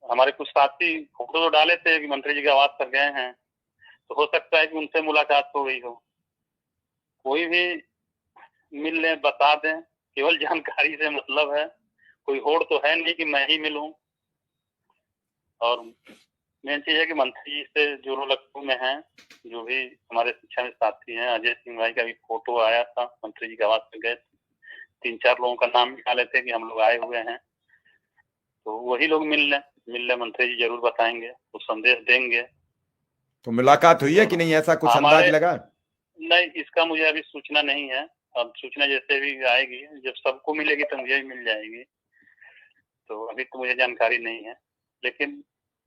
हमारे कुछ साथी फोटो तो डाले थे कि मंत्री जी के आवास पर गए हैं, तो हो सकता है कि उनसे मुलाकात हो गई हो। कोई भी मिल लें, बता दें, केवल जानकारी से मतलब है। कोई होड़ तो है नहीं कि मैं ही मिलूं। और मेन चीज है कि मंत्री जी से जो लखनऊ में हैं, जो भी हमारे शिक्षा में साथी हैं, अजय सिंह भाई का भी फोटो आया था, मंत्री जी के आवास पे गए, 3-4 लोगों का नाम निकाले थे कि हम लोग आए हुए हैं, तो वही लोग मिल लें, मंत्री जी जरूर बताएंगे, कुछ संदेश देंगे। तो मुलाकात हुई है और कि नहीं, ऐसा कुछ अंदाज हमारे लगा? नहीं, इसका मुझे अभी सूचना नहीं है। अब सूचना जैसे भी आएगी, जब सबको मिलेगी तो मुझे भी मिल जाएगी। तो अभी तो मुझे जानकारी नहीं है, लेकिन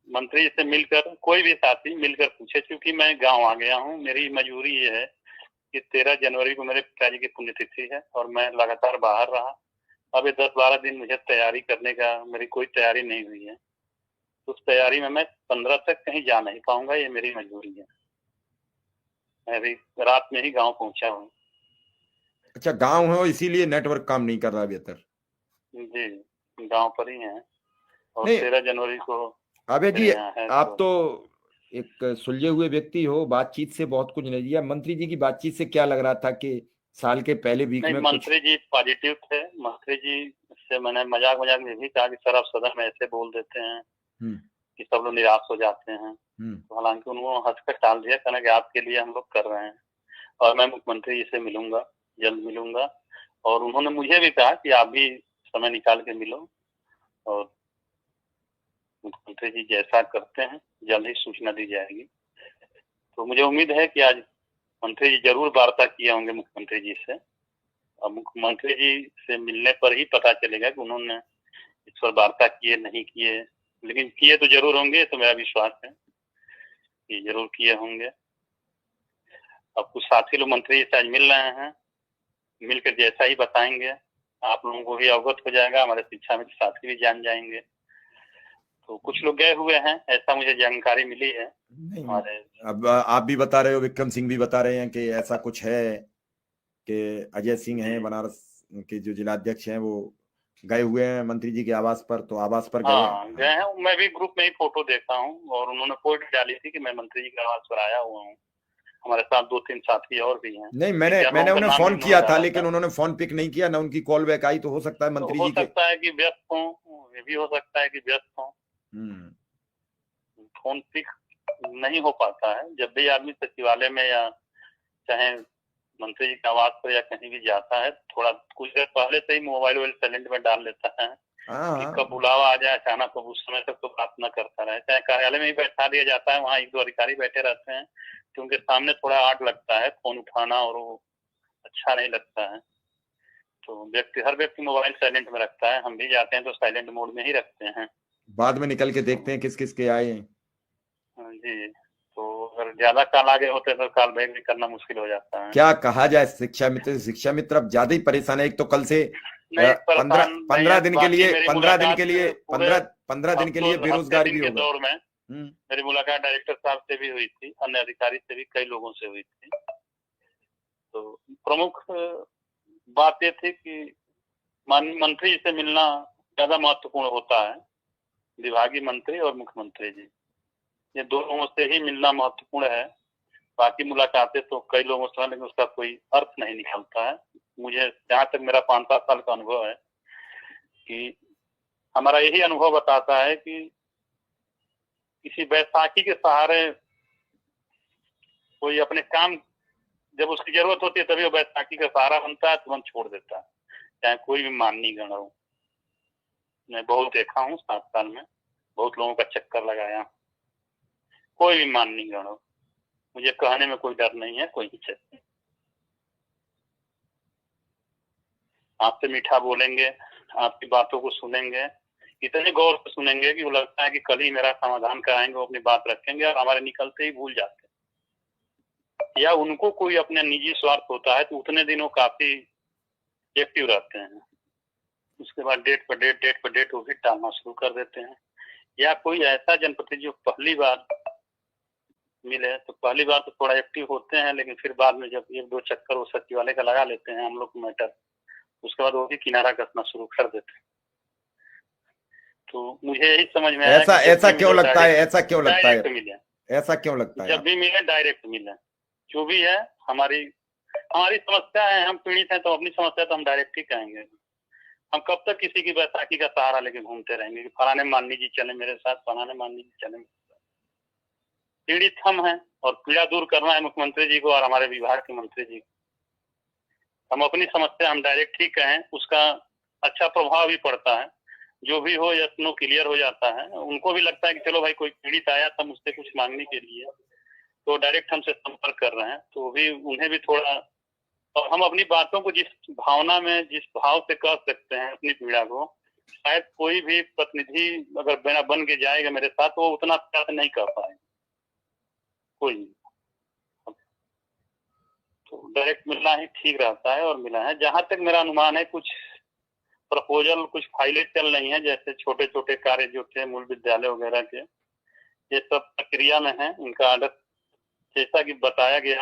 मंत्री जी से मिलकर, कोई भी साथी मिलकर पूछे, क्योंकि मैं गांव आ गया हूं। मेरी मजबूरी ये है कि 13 जनवरी को मेरे पिताजी की पुण्यतिथि है और मैं लगातार बाहर रहा। अब ये 10-12 दिन मुझे तैयारी करने का, मेरी कोई तैयारी नहीं हुई है। उस तैयारी में मैं 15 तक कहीं जा नहीं पाऊंगा, ये मेरी मजबूरी है। मैं अभी रात में ही गांव पहुंचा हूँ। अच्छा, गांव हो इसीलिए नेटवर्क काम नहीं कर रहा बेहतर। जी, गांव पर ही हैं। और नहीं 13 जनवरी को अबे जी, मेरे यहाँ है आप तो। तो एक सुलझे हुए व्यक्ति हो, बातचीत से बहुत कुछ नहीं दिया। मंत्री जी की बातचीत से क्या लग रहा था कि साल के पहले वीक नहीं, में कुछ? मंत्री जी पॉजिटिव थे। मंत्री जी से मैंने मजाक मजाक में भी कहा कि सर आप सदन में ऐसे बोल देते हैं हम्म। कि सब लोग निराश हो जाते हैं। हम्म। तो हालांकि उन्होंने हंसकर टाल दिया, कहना कि आपके लिए हम लोग कर रहे हैं और मैं मुख्यमंत्री जी से मिलूंगा, जल्द मिलूंगा। और उन्होंने मुझे भी कहा कि आप भी समय निकाल के मिलो, और मुख्यमंत्री जी जैसा करते हैं जल्द ही सूचना दी जाएगी। तो मुझे उम्मीद है कि आज मंत्री जी जरूर वार्ता किए होंगे मुख्यमंत्री जी से। और मुख्यमंत्री जी से मिलने पर ही पता चलेगा कि उन्होंने इस पर वार्ता किए नहीं किए, लेकिन किए तो जरूर होंगे, तो मेरा विश्वास है कि जरूर किए होंगे। अब कुछ साथी लोग मंत्री जी से आज मिल रहे हैं, मिलकर जैसा ही बताएंगे आप लोगों को भी अवगत हो जाएगा, हमारे शिक्षा में साथी भी जान जाएंगे। तो कुछ लोग गए हुए हैं, ऐसा मुझे जानकारी मिली है नहीं, हमारे। अब आप भी बता रहे हो, विक्रम सिंह भी बता रहे हैं कि ऐसा कुछ है कि अजय सिंह हैं, जी बनारस के जो जिलाध्यक्ष हैं, वो गए हुए हैं मंत्री जी के आवास पर, तो आवास पर गए हैं। हाँ, गए हैं। मैं भी ग्रुप में ही फोटो देखा हूँ और उन्होंने पोस्ट डाली थी कि मैं मंत्री जी के आवास पर आया हुआ हूँ। हमारे साथ 2-3 साथी और भी हैं, नहीं, मैंने 3-4 लोगों मैंने का उन्हें नाम भी फोन उन्होंने किया था, डाला लेकिन था। उन्होंने फोन पिक नहीं किया, ना उनकी कॉल बैक आई। तो हो सकता है तो मंत्री हो जी के। सकता है कि व्यस्त हों, ये भी हो सकता है कि व्यस्त हों, हम्म। फोन पिक नहीं हो पाता है। जब भी आदमी सचिवालय में या चाहे मंत्री जी के आवास पर या कहीं भी जाता है, थोड़ा कुछ देर पहले से ही मोबाइल वोबाइल साइलेंट में डाल लेता है हाँ कि हाँ। कब बुलावा आ जाए अचानक, तो उस समय तक तो बात न करता रहे। चाहे कार्यालय में ही बैठा दिया जाता है, वहाँ 1-2 अधिकारी बैठे रहते हैं, क्योंकि सामने थोड़ा आग लगता है फोन उठाना, और वो अच्छा नहीं लगता है। तो हर व्यक्ति मोबाइल साइलेंट में रखता है, हम भी जाते हैं तो साइलेंट मोड में ही रखते हैं। बाद में निकल के देखते तो हैं किस किस के आए हैं। जी, तो अगर ज्यादा काल आगे होते तो काल बैक भी करना मुश्किल हो जाता है। क्या कहा जाए, शिक्षा मित्र अब ज्यादा ही परेशान है। एक तो कल से नहीं, पंद्रह परेशान नहीं पंद्रह है। दिन के बाकी लिए मेरी पंद्रह दिन मुलाकात के लिए पूरे पंद्रह पंद्रह दिन के लिए हफ्ते बेरोजगारी दिन भी के होगा। दौर में हम्म। मेरी मुलाकात डायरेक्टर साहब से भी हुई थी, अन्य अधिकारी से भी, कई लोगों से हुई थी। तो प्रमुख बात ये थी कि मंत्री से मिलना ज्यादा महत्वपूर्ण होता है। विभागीय मंत्री और मुख्यमंत्री जी, ये दो लोगों से ही मिलना महत्वपूर्ण है। बाकी मुलाकातें तो कई लोगों से, लेकिन उसका कोई अर्थ नहीं निकलता है। मुझे जहाँ तक मेरा 5-7 साल का अनुभव है, कि हमारा यही अनुभव बताता है कि किसी बैसाखी के सहारे कोई अपने काम, जब उसकी जरूरत होती है तभी वो बैसाखी का सहारा बनता है, तुरंत छोड़ देता है, चाहे कोई भी माननीय गण हो। मैं बहुत देखा हूँ 7 साल में, बहुत लोगों का चक्कर लगाया, कोई भी माननीय गण हो, मुझे कहने में कोई डर नहीं है, कोई हिचक नहीं। आपसे मीठा बोलेंगे, आपकी बातों को सुनेंगे, इतने गौर से सुनेंगे कि वो लगता है कि कल ही मेरा समाधान कराएंगे, वो अपनी बात रखेंगे, और हमारे निकलते ही भूल जाते हैं। या उनको कोई अपने निजी स्वार्थ होता है तो उतने दिनों काफी एक्टिव रहते हैं, उसके बाद डेट पर डेट वो भी टालना शुरू कर देते हैं। या कोई ऐसा जनप्रतिनिधि जो पहली बार मिले, तो पहली बार तो थोड़ा एक्टिव होते हैं, लेकिन फिर बाद में जब 1-2 चक्कर वो सचिवालय का लगा लेते हैं हम लोग मैटर, उसके बाद वो भी किनारा कसना शुरू कर देते हैं। तो मुझे यही समझ में आया ऐसा कि जब ऐसा भी क्यों मिले लगता है, ऐसा क्यों लगता डायरेक्ट है, मिले, ऐसा क्यों लगता है जब भी मिले डायरेक्ट मिले। जो भी है हमारी समस्या है, हम पीड़ित हैं तो अपनी समस्या तो हम डायरेक्ट ही कहेंगे। हम कब तक किसी की बैसाखी का सहारा लेके घूमते रहेंगे कि फलाने माननी जी चले मेरे साथ, फलाने माननी जी चले मेरे साथ। पीड़ित हम हैं और पीड़ा दूर करना है मुख्यमंत्री जी को और हमारे विभाग के मंत्री जी को। हम अपनी समस्या हम डायरेक्ट ही कहें, उसका अच्छा प्रभाव भी पड़ता है। जो भी हो यस नो क्लियर हो जाता है, उनको भी लगता है कि चलो भाई कोई पीड़ित आया था मुझसे कुछ मांगने के लिए, तो डायरेक्ट हमसे संपर्क कर रहे हैं, तो भी उन्हें भी थोड़ा, और हम अपनी बातों को जिस भावना में जिस भाव से कह सकते हैं अपनी पीड़ा को, शायद कोई भी प्रतिनिधि अगर बिना बन के जाएगा मेरे साथ तो वो उतना प्यार से नहीं कर पाएगा कोई। तो डायरेक्ट मिलना ही ठीक रहता है और मिला है। जहां तक मेरा अनुमान है कुछ प्रपोजल, कुछ फाइलें चल रही हैं, जैसे छोटे छोटे कार्य जो थे मूल विद्यालय वगैरह के, ये सब प्रक्रिया में है। इनका आर्डर जैसा कि बताया गया